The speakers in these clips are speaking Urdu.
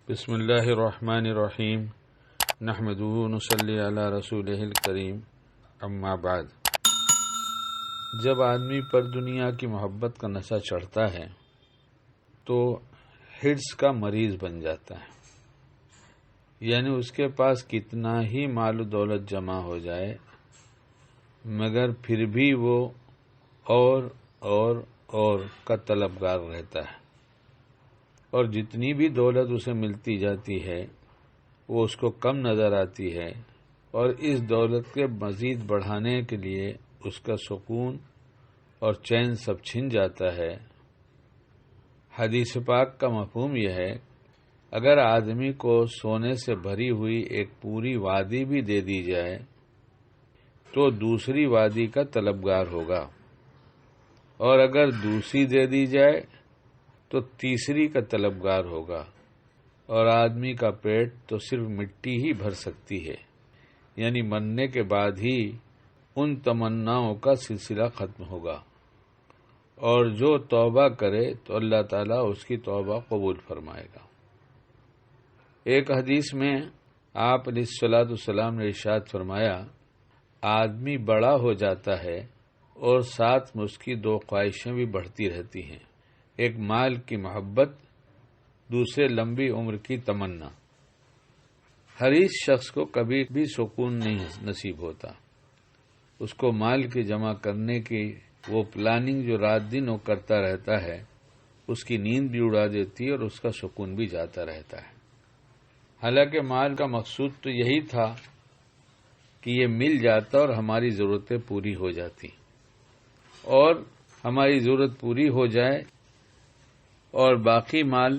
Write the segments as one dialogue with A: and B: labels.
A: بسم اللہ الرحمن الرحیم نحمدہ نصلی علی رسولہ الکریم اما بعد۔ جب آدمی پر دنیا کی محبت کا نشہ چڑھتا ہے تو ہرس کا مریض بن جاتا ہے، یعنی اس کے پاس کتنا ہی مال و دولت جمع ہو جائے مگر پھر بھی وہ اور کا طلبگار رہتا ہے، اور جتنی بھی دولت اسے ملتی جاتی ہے وہ اس کو کم نظر آتی ہے، اور اس دولت کے مزید بڑھانے کے لیے اس کا سکون اور چین سب چھن جاتا ہے۔ حدیث پاک کا مفہوم یہ ہے، اگر آدمی کو سونے سے بھری ہوئی ایک پوری وادی بھی دے دی جائے تو دوسری وادی کا طلبگار ہوگا، اور اگر دوسری دے دی جائے تو تیسری کا طلبگار ہوگا، اور آدمی کا پیٹ تو صرف مٹی ہی بھر سکتی ہے، یعنی مرنے کے بعد ہی ان تمناؤں کا سلسلہ ختم ہوگا، اور جو توبہ کرے تو اللہ تعالیٰ اس کی توبہ قبول فرمائے گا۔ ایک حدیث میں آپ علیہ الصلوۃ والسلام نے ارشاد فرمایا، آدمی بڑا ہو جاتا ہے اور ساتھ میں اس کی دو خواہشیں بھی بڑھتی رہتی ہیں، ایک مال کی محبت، دوسرے لمبی عمر کی تمنا۔ ہر اس شخص کو کبھی بھی سکون نہیں نصیب ہوتا، اس کو مال کی جمع کرنے کی وہ پلاننگ جو رات دن وہ کرتا رہتا ہے اس کی نیند بھی اڑا دیتی ہے اور اس کا سکون بھی جاتا رہتا ہے۔ حالانکہ مال کا مقصود تو یہی تھا کہ یہ مل جاتا اور ہماری ضرورتیں پوری ہو جاتی، اور ہماری ضرورت پوری ہو جائے اور باقی مال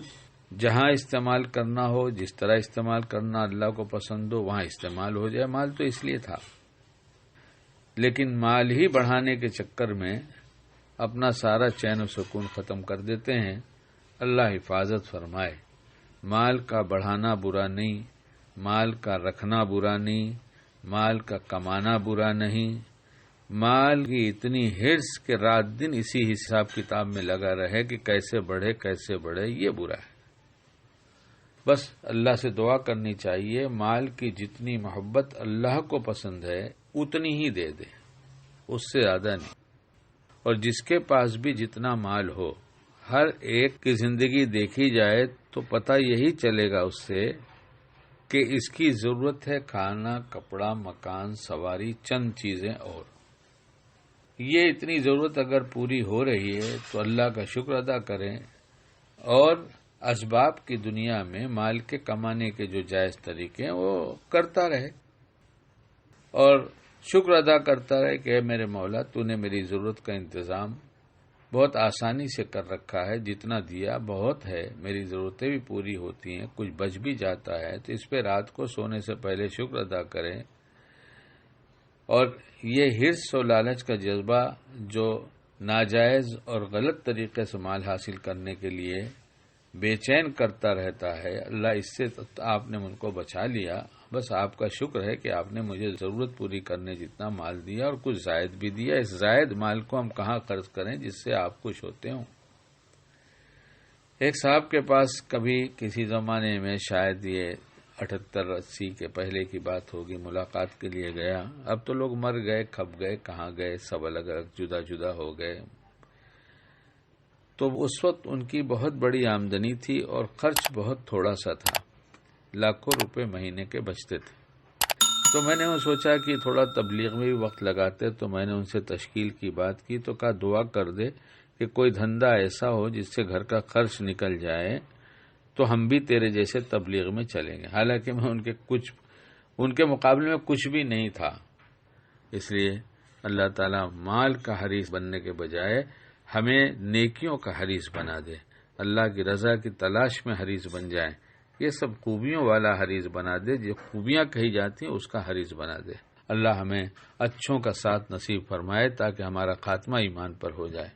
A: جہاں استعمال کرنا ہو، جس طرح استعمال کرنا اللہ کو پسند ہو وہاں استعمال ہو جائے۔ مال تو اس لیے تھا، لیکن مال ہی بڑھانے کے چکر میں اپنا سارا چین و سکون ختم کر دیتے ہیں۔ اللہ حفاظت فرمائے۔ مال کا بڑھانا برا نہیں، مال کا رکھنا برا نہیں، مال کا کمانا برا نہیں، مال کی اتنی ہرس کہ رات دن اسی حساب کتاب میں لگا رہے کہ کیسے بڑھے یہ برا ہے۔ بس اللہ سے دعا کرنی چاہیے، مال کی جتنی محبت اللہ کو پسند ہے اتنی ہی دے دے، اس سے زیادہ نہیں۔ اور جس کے پاس بھی جتنا مال ہو، ہر ایک کی زندگی دیکھی جائے تو پتہ یہی چلے گا اس سے کہ اس کی ضرورت ہے کھانا، کپڑا، مکان، سواری، چند چیزیں، اور یہ اتنی ضرورت اگر پوری ہو رہی ہے تو اللہ کا شکر ادا کریں، اور اسباب کی دنیا میں مال کے کمانے کے جو جائز طریقے ہیں وہ کرتا رہے، اور شکر ادا کرتا رہے کہ اے میرے مولا تو نے میری ضرورت کا انتظام بہت آسانی سے کر رکھا ہے، جتنا دیا بہت ہے، میری ضرورتیں بھی پوری ہوتی ہیں، کچھ بچ بھی جاتا ہے تو اس پہ رات کو سونے سے پہلے شکر ادا کریں۔ اور یہ حرص و لالچ کا جذبہ جو ناجائز اور غلط طریقے سے مال حاصل کرنے کے لیے بے چین کرتا رہتا ہے، اللہ اس سے آپ نے ان کو بچا لیا۔ بس آپ کا شکر ہے کہ آپ نے مجھے ضرورت پوری کرنے جتنا مال دیا اور کچھ زائد بھی دیا۔ اس زائد مال کو ہم کہاں خرچ کریں جس سے آپ خوش ہوتے ہوں۔ ایک صاحب کے پاس کبھی کسی زمانے میں، شاید یہ 78-80 کے پہلے کی بات ہوگی، ملاقات کے لیے گیا۔ اب تو لوگ مر گئے، کھپ گئے، کہاں گئے، سب الگ الگ جدا جدا ہو گئے۔ تو اس وقت ان کی بہت بڑی آمدنی تھی اور خرچ بہت تھوڑا سا تھا، لاکھوں روپے مہینے کے بچتے تھے۔ تو میں نے سوچا کہ تھوڑا تبلیغ میں بھی وقت لگاتے، تو میں نے ان سے تشکیل کی بات کی، تو کہا دعا کر دے کہ کوئی دھندا ایسا ہو جس سے گھر کا خرچ نکل جائے تو ہم بھی تیرے جیسے تبلیغ میں چلیں گے۔ حالانکہ میں ان کے مقابلے میں کچھ بھی نہیں تھا۔ اس لیے اللہ تعالیٰ مال کا حریص بننے کے بجائے ہمیں نیکیوں کا حریص بنا دے، اللہ کی رضا کی تلاش میں حریص بن جائیں، یہ سب خوبیوں والا حریص بنا دے، جو خوبیاں کہی جاتی ہیں اس کا حریص بنا دے۔ اللہ ہمیں اچھوں کا ساتھ نصیب فرمائے تاکہ ہمارا خاتمہ ایمان پر ہو جائے۔